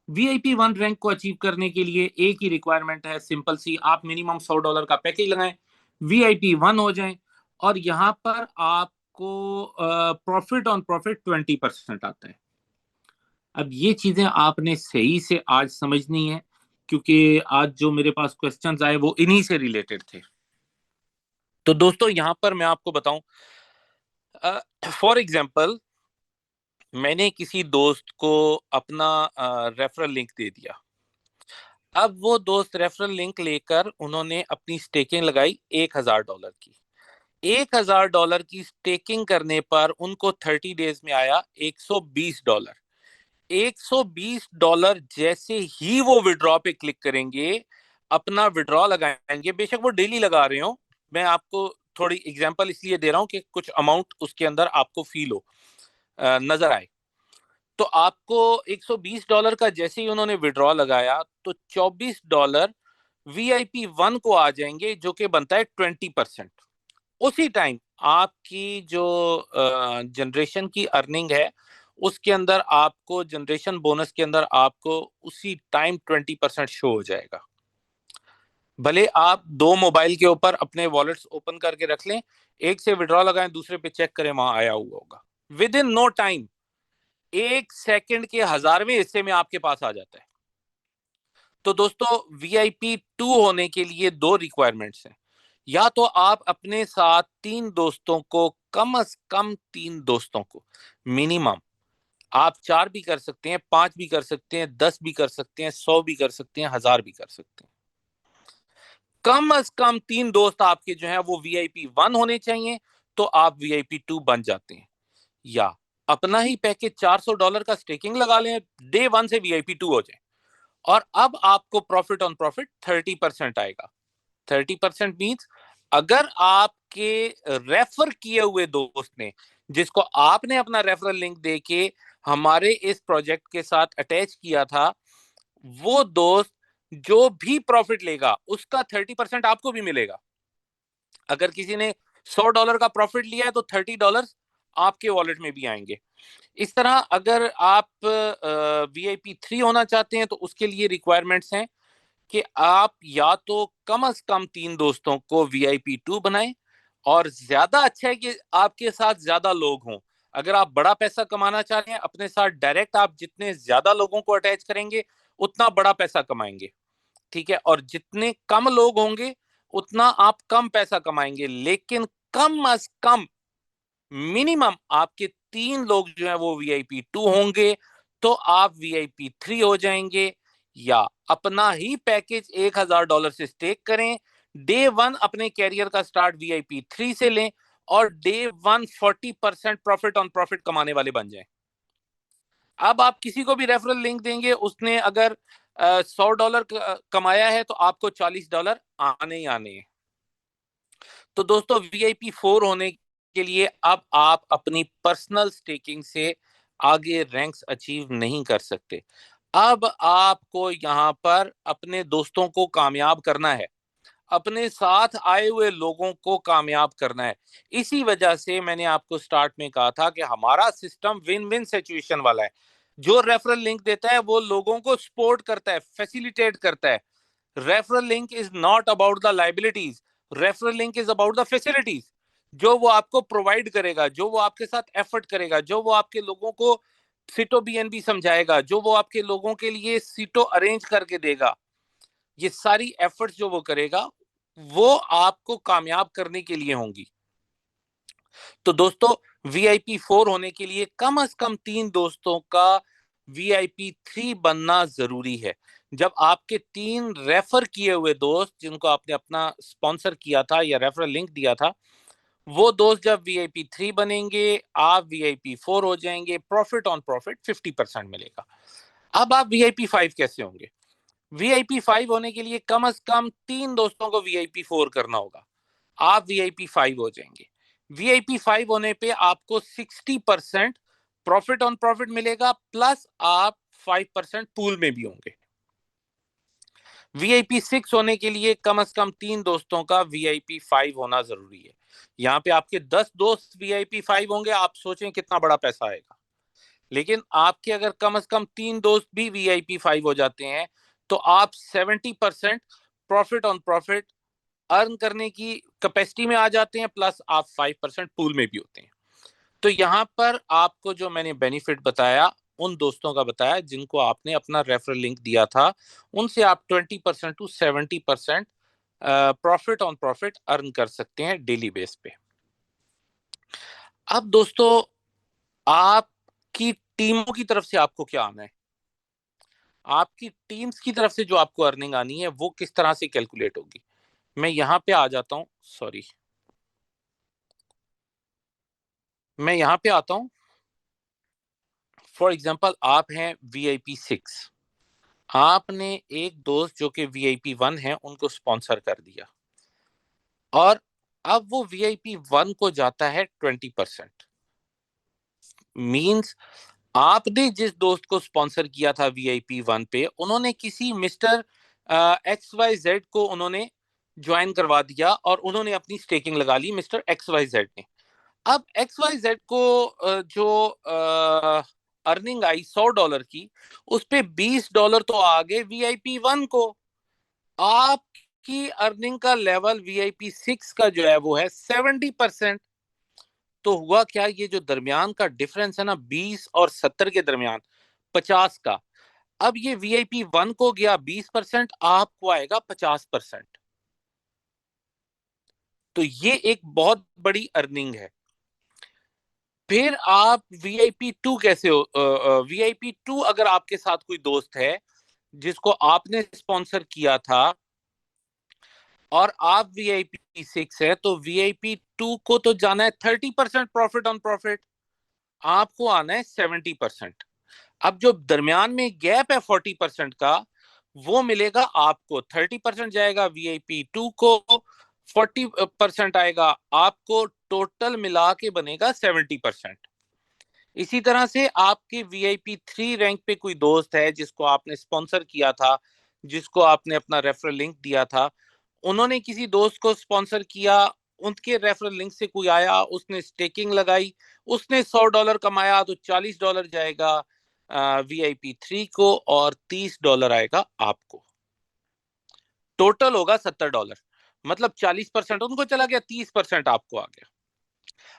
Speaker 1: वीआईपी 1 रैंक को अचीव करने के लिए एक ही रिक्वायरमेंट है, सिंपल सी, आप मिनिमम $100 का पैकेज लगाएं, वीआईपी 1 हो जाएं, और यहाँ पर आपको प्रॉफिट ऑन प्रॉफिट 20% आता है। अब ये चीजें आपने सही से आज समझनी है, क्योंकि आज जो मेरे पास क्वेश्चंस आए वो इन्हीं से रिलेटेड थे। तो दोस्तों, यहां पर मैं आपको बताऊं, फॉर एग्जांपल, मैंने किसी दोस्त को अपना रेफरल लिंक दे दिया। अब वो दोस्त रेफरल लिंक लेकर उन्होंने अपनी स्टेकिंग लगाई $1,000 की। $1,000 की स्टेकिंग करने पर उनको 30 डेज में आया $120। $120 जैसे ही वो विड्रॉ पे क्लिक करेंगे, अपना विड्रॉ लगाएंगे, बेशक वो डेली लगा रहे हो, मैं आपको थोड़ी एग्जांपल इसलिए दे रहा हूं कि कुछ अमाउंट उसके अंदर आपको फील हो, नजर आए। तो आपको $120 का जैसे ही उन्होंने विड्रॉ लगाया तो $24 VIP 1 को आ जाएंगे, जो कि बनता है 20%। उसी टाइम आपकी जो जनरेशन की अर्निंग है उसके अंदर आपको, जनरेशन बोनस के अंदर आपको उसी टाइम 20% शो हो जाएगा। भले आप दो मोबाइल के ऊपर अपने वॉलेट्स ओपन करके रख लें, एक से विड्रॉ लगाएं, दूसरे पे चेक करें, वहां आया हुआ होगा। Within no time, 1 second के 1000वें हिस्से में आपके पास आ जाता है। तो दोस्तों, VIP 2 होने के लिए दो रिक्वायरमेंट्स हैं। या तो आप अपने साथ तीन दोस्तों को, कम से कम तीन दोस्तों को मिनिमम, आप 4 भी कर सकते हैं, 5 भी कर सकते हैं, 10 भी कर सकते हैं, 100 भी कर सकते हैं, 1000 भी कर सकते हैं। कम से कम तीन दोस्त आपके जो हैं वो VIP 1 होने चाहिए, तो आप VIP 2 बन जाते हैं। या अपना ही पैकेज $400 का स्टेकिंग लगा लें, डे 1 से VIP 2 हो जाए, और अब आपको प्रॉफिट ऑन प्रॉफिट 30% आएगा। 30% मीन्स अगर आपके रेफर किए हुए दोस्त ने, जिसको आपने अपना रेफरल लिंक देके हमारे इस प्रोजेक्ट के साथ अटैच किया था, वो दोस्त जो भी प्रॉफिट लेगा उसका 30% आपको भी मिलेगा। अगर किसी ने $100 का प्रॉफिट लिया है तो $30 आपके वॉलेट में भी आएंगे। इस तरह अगर आप VIP 3 होना चाहते हैं तो उसके लिए रिक्वायरमेंट्स हैं कि आप या तो कम से कम तीन दोस्तों को VIP 2 बनाएं, और ज्यादा अच्छा है कि आपके साथ ज्यादा लोग हों। अगर आप बड़ा पैसा कमाना चाह रहे हैं अपने साथ, डायरेक्ट आप जितने ज्यादा लोगों को अटैच करेंगे उतना बड़ा पैसा कमाएंगे, ठीक है। और जितने कम लोग होंगे उतना आप कम पैसा कमाएंगे, लेकिन कम से कम मिनिमम आपके तीन लोग जो है वो VIP 2 होंगे, तो आप VIP 3 हो जाएंगे। या अपना ही पैकेज $1,000 से स्टेक करें, डे 1 अपने कैरियर का स्टार्ट VIP 3 से लें, और डे 1 40% प्रॉफिट ऑन प्रॉफिट कमाने वाले बन जाएं। अब आप किसी को भी रेफरल लिंक देंगे, उसने अगर $100 कमाया है तो आपको $40 आने ही आने हैं। तो दोस्तों, VIP 4 होने के लिए अब आप अपनी पर्सनल स्टेकिंग से आगे रैंक्स अचीव नहीं कर सकते। अब आपको यहाँ पर अपने दोस्तों को कामयाब करना है, अपने साथ आए हुए लोगों को कामयाब करना है। इसी वजह से मैंने आपको स्टार्ट में कहा था कि हमारा सिस्टम विन विन सिचुएशन वाला है। जो रेफरल लिंक देता है वो लोगों को सपोर्ट करता है, फैसिलिटेट करता है। Referral link is not about the liabilities, referral link is about the facilities. जो वो आपको प्रोवाइड करेगा, जो वो आपके साथ एफर्ट करेगा, जो वो आपके लोगों को सीटो BNB समझाएगा, जो वो आपके लोगों के लिए सीटो अरेंज करके देगा, ये सारी एफर्ट्स जो वो करेगा वो आपको कामयाब करने के लिए होंगी। तो दोस्तों, VIP 4 होने के लिए कम से कम तीन दोस्तों का VIP 3 बनना जरूरी है। जब आपके तीन रेफर किए हुए दोस्त, जिनको आपने अपना स्पॉन्सर किया था या रेफरल लिंक दिया था, वो दोस्त जब VIP 3 बनेंगे, आप VIP 4 हो जाएंगे, प्रॉफिट ऑन प्रॉफिट 50% मिलेगा। अब आप VIP 5 कैसे होंगे? VIP 5 होने के लिए कम से कम तीन दोस्तों को VIP 4 करना होगा, आप VIP 5 हो जाएंगे। VIP 5 होने पे आपको 60% प्रॉफिट ऑन प्रॉफिट मिलेगा, प्लस आप 5% पूल में भी होंगे। VIP 6 होने के लिए कम से कम तीन दोस्तों का VIP 5 होना जरूरी है। यहाँ पे आपके 10 दोस्त VIP 5 होंगे, आप सोचें कितना बड़ा पैसा आएगा। लेकिन आपके अगर कम से कम तीन दोस्त भी VIP 5 हो जाते हैं तो आप 70% प्रॉफिट ऑन प्रॉफिट अर्न करने की कैपेसिटी में आ जाते हैं, प्लस आप 5% पूल में भी होते हैं। तो यहाँ पर आपको जो मैंने बेनिफिट बताया, उन दोस्तों का बताया जिनको आपने अपना रेफरल लिंक दिया था, उनसे आप 20% to 70% profit on profit earn कर सकते हैं डेली बेस पे। अब दोस्तों, आपकी टीमों की तरफ से आपको क्या आना है? आपकी टीम्स की तरफ से जो आपको अर्निंग आनी है वो किस तरह से कैलकुलेट होगी। मैं यहाँ पे आ जाता हूँ, सॉरी, मैं यहाँ पे आता हूँ। फॉर एग्जाम्पल आप हैं VIP 6, आपने एक दोस्त जो कि VIP 1 है उनको स्पॉन्सर कर दिया, और अब वो VIP 1 को जाता है 20%। मींस आपने जिस दोस्त को स्पॉन्सर किया था VIP 1 पे, उन्होंने किसी मिस्टर XYZ को उन्होंने ज्वाइन करवा दिया और उन्होंने अपनी स्टेकिंग लगा ली मिस्टर XYZ ने। अब XYZ को जो अर्निंग आई $100 की, उस पे $20 तो आ गए VIP 1 को। आपकी अर्निंग का लेवल VIP 6 का जो है वो है 70%। तो हुआ क्या, ये जो दरमियान का डिफरेंस है ना 20 और 70 के दरमियान, 50 का, अब ये VIP 1 को गया 20%, आपको आएगा 50%। तो ये एक बहुत बड़ी अर्निंग है। फिर आप VIP 2 कैसे हो, VIP 2 अगर आपके साथ कोई दोस्त है जिसको आपने स्पॉन्सर किया था और आप VIP 6 है, तो VIP 2 को तो जाना है 30% प्रॉफिट ऑन प्रॉफिट, आपको आना है 70%। अब जो दरमियान में गैप है 40% का, वो मिलेगा आपको। 30% जाएगा VIP 2 को, 40% आएगा आपको, टोटल मिला के बनेगा 70%। इसी तरह से आपके VIP 3 रैंक पे कोई दोस्त है जिसको आपने स्पॉन्सर किया था, जिसको आपने अपना रेफरल लिंक दिया था, उन्होंने किसी दोस्त को स्पॉन्सर किया, उनके रेफरल लिंक से कोई आया, उसने स्टेकिंग लगाई, उसने $100 कमाया, तो $40 जाएगा VIP 3 को और $30 आएगा आपको। टोटल होगा $70। मतलब 40% उनको चला गया, 30% आपको आ गया।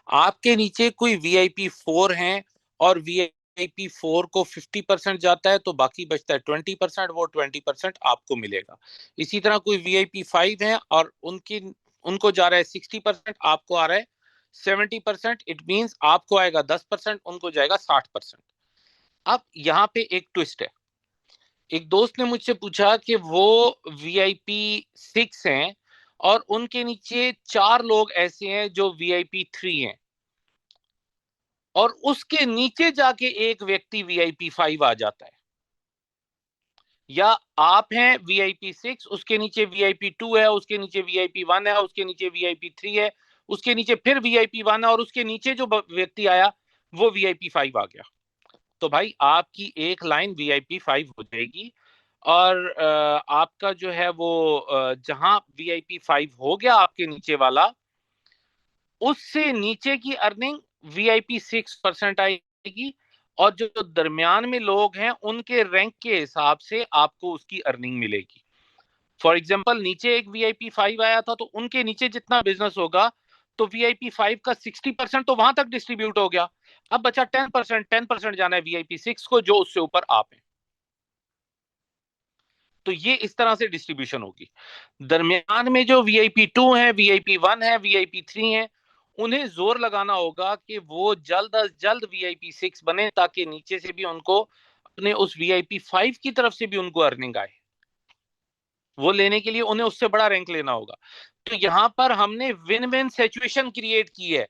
Speaker 1: आपके नीचे कोई VIP 4 हैं और VIP 4 को 50% जाता है, तो बाकी बचता है 20%, वो 20% आपको मिलेगा। इसी तरह कोई VIP 5 है और उनको जा रहा है 60%, आपको आ रहा है 70%। इट मींस आपको आएगा 10%, उनको जाएगा 60%। अब यहाँ पे एक ट्विस्ट है। एक दोस्त ने मुझसे पूछा कि वो VIP 6 हैं और उनके नीचे 4 लोग ऐसे हैं जो VIP 3 हैं, और उसके नीचे जाके एक व्यक्ति VIP 5 आ जाता है। या आप हैं VIP 6, उसके नीचे VIP 2 है, उसके नीचे VIP 1 है, उसके नीचे VIP 3 है, उसके नीचे फिर VIP 1 है, और उसके नीचे जो व्यक्ति आया वो VIP 5 आ गया। तो भाई आपकी एक लाइन VIP 5 हो जाएगी, और आपका जो है वो जहां VIP 5 हो गया आपके नीचे वाला, उससे नीचे की अर्निंग VIP 6% आएगी, और जो दरमियान में लोग हैं उनके रैंक के हिसाब से आपको उसकी अर्निंग मिलेगी। फॉर एग्जाम्पल, नीचे एक VIP 5 आया था, तो उनके नीचे जितना बिजनेस होगा, तो VIP 5 का 60% तो वहां तक डिस्ट्रीब्यूट हो गया। अब बचा 10%, 10% जाना है VIP 6 को, जो उससे ऊपर आप हैं। तो ये इस तरह से डिस्ट्रीब्यूशन होगी। दरमियान में जो VIP 2 है, VIP 1 है, VIP 3 है, उन्हें जोर लगाना होगा कि वो जल्द अज जल्द VIP 6 बने, ताकि नीचे से भी उनको अपने उस VIP 5 की तरफ से भी उनको अर्निंग आए। वो लेने के लिए उन्हें उससे बड़ा रैंक लेना होगा। तो यहां पर हमने विन विन सिचुएशन क्रिएट की है।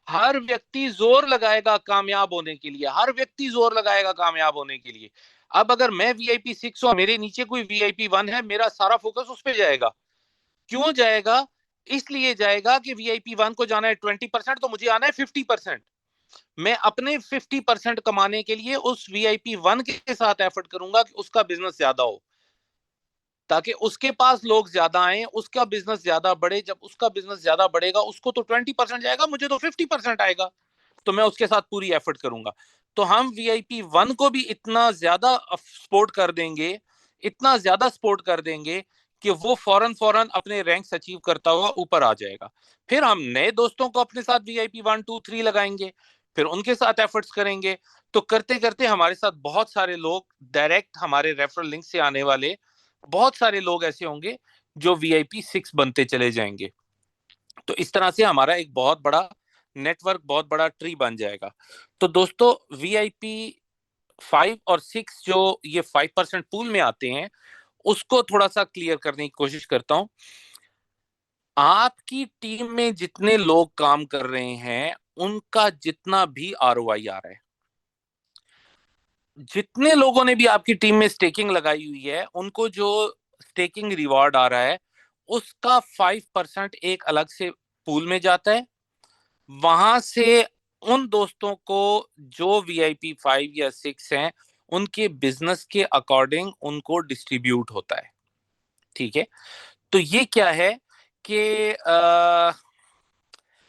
Speaker 1: हर व्यक्ति जोर लगाएगा कामयाब होने के लिए, हर व्यक्ति जोर लगाएगा कामयाब होने के लिए। अब अगर मैं VIP 6 हूं, मेरे नीचे कोई VIP 1 है, मेरा सारा फोकस उस पर जाएगा। क्यों जाएगा? इसलिए जाएगा कि VIP 1 को जाना है 20%, तो मुझे आना है 50%। मैं अपने 50% कमाने के लिए उस VIP 1 के साथ एफर्ट करूंगा कि उसका बिजनेस ज्यादा हो, ताकि उसके पास लोग ज्यादा आए, उसका बिजनेस ज्यादा बढ़े। जब उसका बिजनेस ज्यादा बढ़ेगा, उसको तो 20% जाएगा, मुझे तो 50% आएगा। तो मैं उसके साथ पूरी एफर्ट करूंगा। तो हम VIP 1 को भी इतना ज्यादा सपोर्ट कर देंगे, इतना ज्यादा सपोर्ट कर देंगे कि वो फौरन फौरन अपने रैंक्स अचीव करता हुआ ऊपर आ जाएगा। फिर हम नए दोस्तों को अपने साथ VIP 1 2 3 लगाएंगे, फिर उनके साथ एफर्ट्स करेंगे। तो करते करते हमारे साथ बहुत सारे लोग, डायरेक्ट हमारे रेफरल लिंक से आने वाले बहुत सारे लोग ऐसे होंगे जो VIP 6 बनते चले जाएंगे। तो इस तरह से हमारा एक बहुत बड़ा नेटवर्क, बहुत बड़ा ट्री बन जाएगा। तो दोस्तों, VIP 5 और 6 जो ये 5% पूल में आते हैं, उसको थोड़ा सा क्लियर करने की कोशिश करता हूं। आपकी टीम में जितने लोग काम कर रहे हैं, उनका जितना भी आरओआई आ रहा है, जितने लोगों ने भी आपकी टीम में स्टेकिंग लगाई हुई है, उनको जो स्टेकिंग रिवॉर्ड आ रहा है, उसका 5% एक अलग से पूल में जाता है। वहां से उन दोस्तों को जो VIP 5 या 6 हैं, उनके बिजनेस के अकॉर्डिंग उनको डिस्ट्रीब्यूट होता है। ठीक है, तो ये क्या है कि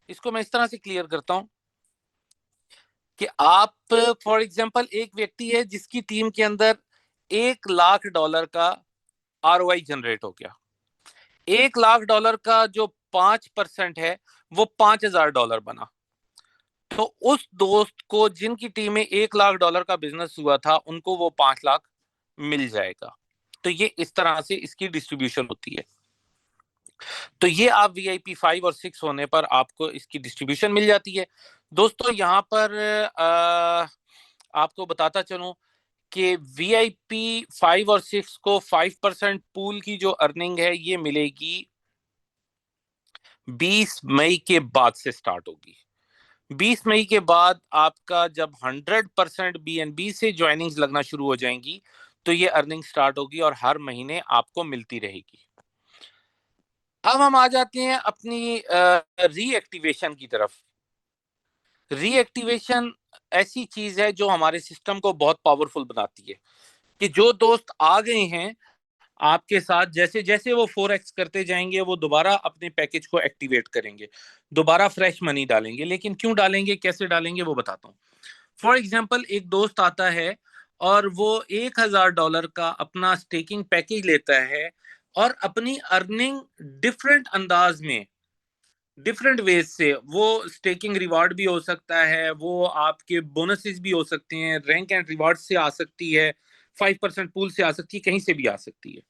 Speaker 1: इसको मैं इस तरह से क्लियर करता हूं कि आप, फॉर एग्जांपल, एक व्यक्ति है जिसकी टीम के अंदर $1 लाख का आरओआई जनरेट हो गया। $1 लाख का जो 5% है, वो $5,000 बना। तो उस दोस्त को जिनकी टीम में $1 लाख का बिजनेस हुआ था, उनको वो 5 लाख मिल जाएगा। तो ये इस तरह से इसकी डिस्ट्रीब्यूशन होती है। तो ये आप VIP 5 और 6 होने पर आपको इसकी डिस्ट्रीब्यूशन मिल जाती है। दोस्तों, यहाँ पर आपको बताता चलूं कि VIP 5 और 6 को 5% पूल की जो अर्निंग है, ये मिलेगी 20 मई के बाद से स्टार्ट होगी। 20 मई के बाद आपका जब 100% BNB से ज्वाइनिंग्स लगना शुरू हो जाएंगी, तो ये अर्निंग स्टार्ट होगी और हर महीने आपको मिलती रहेगी। अब हम आ जाते हैं अपनी रीएक्टिवेशन की तरफ। रीएक्टिवेशन ऐसी चीज है जो हमारे सिस्टम को बहुत पावरफुल बनाती है, कि जो दोस्त आ गए हैं आपके साथ, जैसे जैसे वो 4x करते जाएंगे, वो दोबारा अपने पैकेज को एक्टिवेट करेंगे, दोबारा फ्रेश मनी डालेंगे। लेकिन क्यों डालेंगे, कैसे डालेंगे, वो बताता हूँ। फॉर एग्जाम्पल, एक दोस्त आता है और वो $1,000 का अपना स्टेकिंग पैकेज लेता है, और अपनी अर्निंग डिफरेंट अंदाज में, डिफरेंट वेज से, वो स्टेकिंग रिवार्ड भी हो सकता है, वो आपके बोनसेस भी हो सकते हैं, रैंक एंड रिवार्ड से आ सकती है, 5% पूल से आ सकती है, कहीं से भी आ सकती है।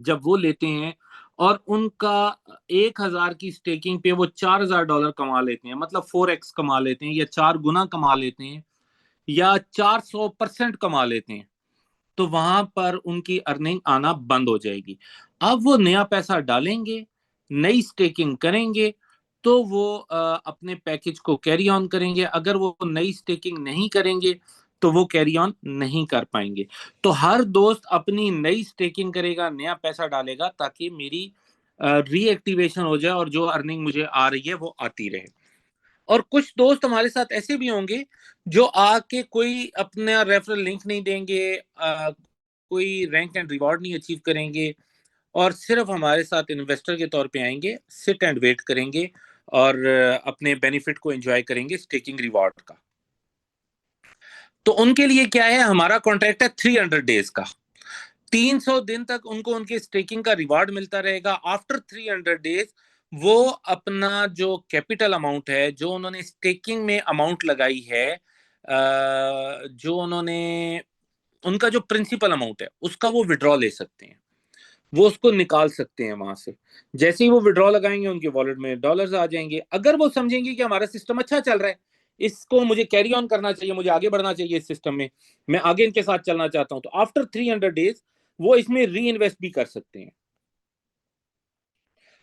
Speaker 1: जब वो लेते हैं और उनका 1,000 की स्टेकिंग पे वो $4,000 कमा लेते हैं, मतलब 4x कमा लेते हैं, या 4 गुना कमा लेते हैं, या 400% कमा लेते हैं, तो वहां पर उनकी अर्निंग आना बंद हो जाएगी। अब वो नया पैसा डालेंगे, नई स्टेकिंग करेंगे, तो वो अपने पैकेज को कैरी ऑन करेंगे। अगर वो नई स्टेकिंग नहीं करेंगे, तो वो कैरी ऑन नहीं कर पाएंगे। तो हर दोस्त अपनी नई स्टेकिंग करेगा, नया पैसा डालेगा, ताकि मेरी रीएक्टिवेशन हो जाए और जो अर्निंग मुझे आ रही है वो आती रहे। और कुछ दोस्त हमारे साथ ऐसे भी होंगे जो आके कोई अपना रेफरल लिंक नहीं देंगे, कोई रैंक एंड रिवॉर्ड नहीं अचीव करेंगे, और सिर्फ हमारे साथ इन्वेस्टर के तौर पे आएंगे, सिट एंड वेट करेंगे, और अपने बेनिफिट को एंजॉय करेंगे स्टेकिंग रिवॉर्ड का। तो उनके लिए क्या है, हमारा कॉन्ट्रैक्ट है 300 डेज का। 300 दिन तक उनको उनके स्टेकिंग का रिवार्ड मिलता रहेगा। आफ्टर 300 डेज वो अपना जो कैपिटल अमाउंट है, जो उन्होंने स्टेकिंग में अमाउंट लगाई है, जो उन्होंने, उनका जो प्रिंसिपल अमाउंट है, उसका वो विड्रॉ ले सकते हैं, वो उसको निकाल सकते हैं वहां से। जैसे ही वो विड्रॉ लगाएंगे, उनके वॉलेट में डॉलर्स आ जाएंगे। अगर वो समझेंगे कि हमारा सिस्टम अच्छा चल रहा है, इसको मुझे कैरी ऑन करना चाहिए, मुझे आगे बढ़ना चाहिए इस सिस्टम में, मैं आगे इनके साथ चलना चाहता हूं, तो आफ्टर 300 डेज वो इसमें री इन्वेस्ट भी कर सकते हैं।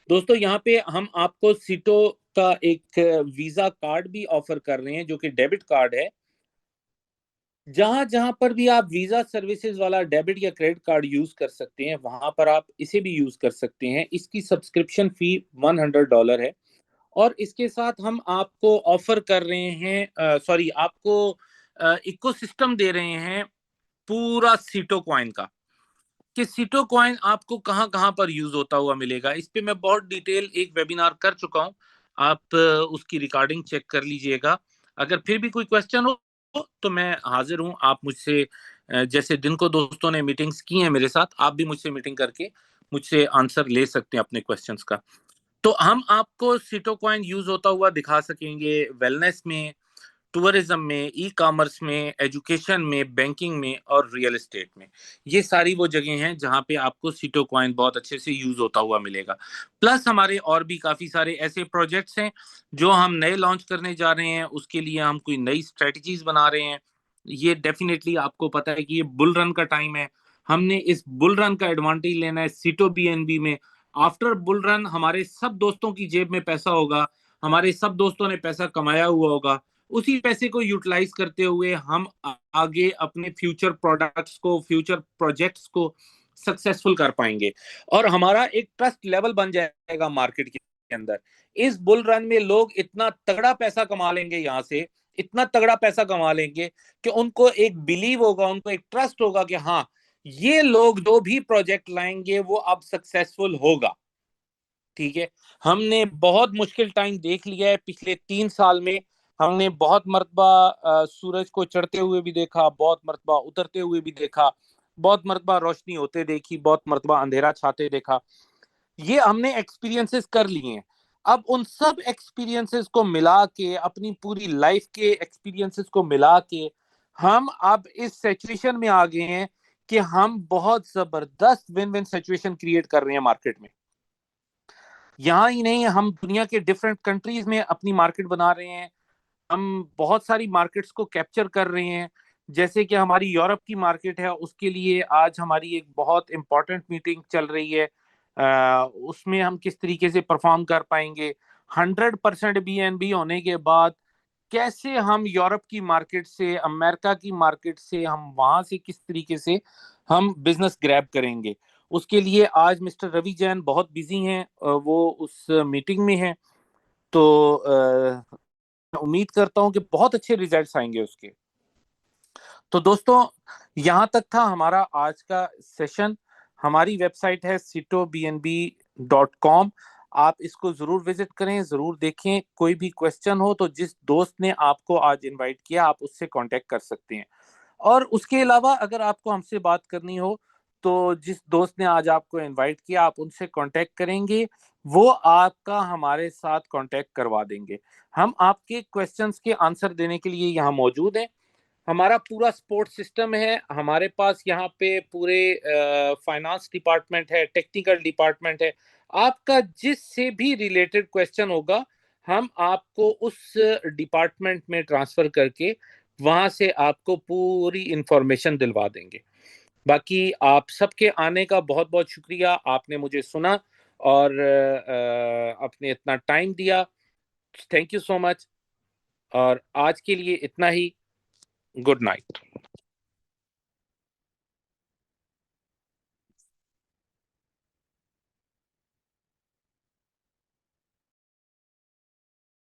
Speaker 1: दोस्तों, यहाँ पे हम आपको सीटो का एक वीजा कार्ड भी ऑफर कर रहे हैं, जो कि डेबिट कार्ड है। जहां जहां पर भी आप वीजा सर्विसेज वाला डेबिट या क्रेडिट कार्ड यूज कर सकते हैं, वहां पर आप इसे भी यूज कर सकते हैं। इसकी सब्सक्रिप्शन फी $100 है, और इसके साथ हम आपको ऑफर कर रहे हैं, सॉरी, आपको इकोसिस्टम दे रहे हैं पूरा सीटो कॉइन का, कि सीटो कॉइन आपको कहां कहां पर यूज होता हुआ मिलेगा। इस पे मैं बहुत डिटेल एक वेबिनार कर चुका हूं, आप उसकी रिकॉर्डिंग चेक कर लीजिएगा। अगर फिर भी कोई क्वेश्चन हो तो मैं हाजिर हूं। आप मुझसे जैसे दिन को दोस्तों ने मीटिंग्स की हैं मेरे साथ, आप भी मुझसे मीटिंग करके मुझसे आंसर ले सकते हैं अपने क्वेश्चंस का। तो हम आपको सीटो कॉइन यूज होता हुआ दिखा सकेंगे वेलनेस में, टूरिज्म में, ई कॉमर्स में, एजुकेशन में, बैंकिंग में, और रियल एस्टेट में। ये सारी वो जगह हैं जहां पे आपको सीटो कॉइन बहुत अच्छे से यूज होता हुआ मिलेगा। प्लस हमारे और भी काफी सारे ऐसे प्रोजेक्ट्स हैं जो हम नए लॉन्च करने जा रहे हैं। उसके लिए हम कोई नई स्ट्रेटजीज बना रहे हैं, ये डेफिनेटली आपको पता है कि ये बुल रन का टाइम है। हमने इस बुल रन का एडवांटेज लेना है सिटो बीएनबी में। आफ्टर बुल रन हमारे सब दोस्तों की जेब में पैसा होगा, हमारे सब दोस्तों ने पैसा कमाया हुआ होगा। उसी पैसे को यूटिलाइज करते हुए हम आगे अपने फ्यूचर प्रोडक्ट्स को, फ्यूचर प्रोजेक्ट्स को सक्सेसफुल कर पाएंगे। और हमारा एक ट्रस्ट लेवल बन जाएगा मार्केट के अंदर। इस बुल रन में लोग इतना तगड़ा पैसा कमा लेंगे, यहाँ से इतना तगड़ा पैसा कमा लेंगे कि उनको एक बिलीव होगा, उनको एक ट्रस्ट होगा कि हाँ, ये लोग जो भी प्रोजेक्ट लाएंगे वो अब सक्सेसफुल होगा। ठीक है, हमने बहुत मुश्किल टाइम देख लिया है पिछले 3 साल में। हमने बहुत मर्तबा सूरज को चढ़ते हुए भी देखा, बहुत मर्तबा उतरते हुए भी देखा, बहुत मर्तबा रोशनी होते देखी, बहुत मर्तबा अंधेरा छाते देखा। ये हमने एक्सपीरियंसेस कर लिए हैं। अब उन सब एक्सपीरियंसेस को मिला के, अपनी पूरी लाइफ के एक्सपीरियंसेस को मिला के, हम अब इस सिचुएशन में आ गए हैं कि हम बहुत जबरदस्त विन विन सिचुएशन क्रिएट कर रहे हैं मार्केट में। यहाँ ही नहीं, हम दुनिया के डिफरेंट कंट्रीज में अपनी मार्केट बना रहे हैं। हम बहुत सारी मार्केट्स को कैप्चर कर रहे हैं। जैसे कि हमारी यूरोप की मार्केट है, उसके लिए आज हमारी एक बहुत इंपॉर्टेंट मीटिंग चल रही है। उसमें हम किस तरीके से परफॉर्म कर पाएंगे 100% बीएनबी होने के बाद। कैसे हम यूरोप की मार्केट से, अमेरिका की मार्केट से, हम वहां से किस तरीके से हम बिजनेस ग्रैब करेंगे। उसके लिए आज मिस्टर रवि जैन बहुत बिजी हैं, वो उस मीटिंग में हैं। तो उम्मीद करता हूं कि बहुत अच्छे रिजल्ट्स आएंगे उसके। तो दोस्तों, यहाँ तक था हमारा आज का सेशन। हमारी वेबसाइट है citobnb.com। आप इसको जरूर विजिट करें, जरूर देखें। कोई भी क्वेश्चन हो तो जिस दोस्त ने आपको आज इनवाइट किया आप उससे कांटेक्ट कर सकते हैं। और उसके अलावा अगर आपको हमसे बात करनी हो तो जिस दोस्त ने आज आपको इनवाइट किया आप उनसे कांटेक्ट करेंगे, वो आपका हमारे साथ कांटेक्ट करवा देंगे। हम आपके क्वेश्चंस के आंसर देने के लिए यहाँ मौजूद हैं। हमारा पूरा सपोर्ट सिस्टम है, हमारे पास यहाँ पे पूरे फाइनेंस डिपार्टमेंट है, टेक्निकल डिपार्टमेंट है। आपका जिससे भी रिलेटेड क्वेश्चन होगा हम आपको उस डिपार्टमेंट में ट्रांसफर करके वहां से आपको पूरी इंफॉर्मेशन दिलवा देंगे। बाकी आप सबके आने का बहुत बहुत शुक्रिया, आपने मुझे सुना और अपने इतना टाइम दिया। Thank you so much. और आज के लिए इतना ही। Good night.